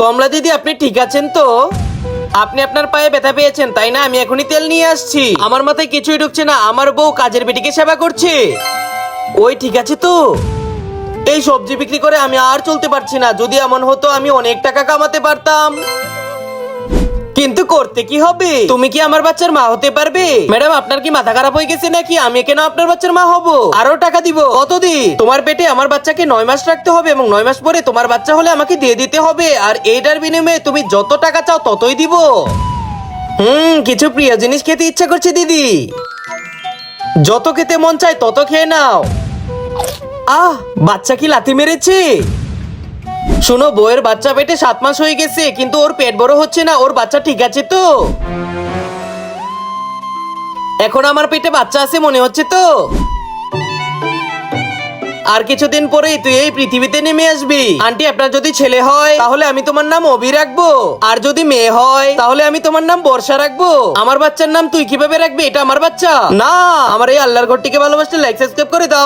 কমলা দিদি, আপনি ঠিক আছেন তো? আপনি আপনার পায়ে ব্যথা পেয়েছেন তাই না? আমি এখনই তেল নিয়ে আসছি। আমার মাথায় কিছুই ঢুকছে না, আমার বউ কাজের বেটিকে সেবা করছে। ওই ঠিক আছে তো? এই সবজি বিক্রি করে আমি আর চলতে পারছি না। যদি এমন হতো আমি অনেক টাকা কামাতে পারতাম, কিন্তু করতে কি হবে? তুমি কি আমার বাচ্চার মা হতে পারবে? ম্যাডাম, আপনার কি মাথা খারাপ হয়ে গেছে নাকি? আমি কেন আপনার বাচ্চার মা হব? আরো টাকা দিব। কত দি? তোমার পেটে আমার বাচ্চাকে 9 মাস রাখতে হবে এবং 9 মাস পরে তোমার বাচ্চা হলে আমাকে দিয়ে দিতে হবে। আর এইটার বিনিময়ে তুমি যত টাকা চাও ততই দিব। কিছু প্রিয় জিনিস খেতে ইচ্ছা করছে দিদি। যত খেতে মন চায় তত খেয়ে নাও। বাচ্চা কি লাথি মেরেছে? শোনো, বউয়ের বাচ্চা পেটে 7 মাস হয়ে গেছে কিন্তু ওর পেট বড় হচ্ছে না। ওর বাচ্চা ঠিক আছে তো? এখন আমার পেটে বাচ্চা আছে মনে হচ্ছে তো? আর কিছুদিন পরেই তুই এই পৃথিবীতে নেমে আসবি। আন্টি, আপনার যদি ছেলে হয় তাহলে আমি তোমার নাম অভি রাখবো, আর যদি মেয়ে হয় তাহলে আমি তোমার নাম বর্ষা রাখবো। আমার বাচ্চার নাম তুই কিভাবে রাখবি? এটা আমার বাচ্চা না। আমার এই আল্লাহর ঘরটিকে ভালোবাসতে লাইক সাবস্ক্রাইব করে দাও।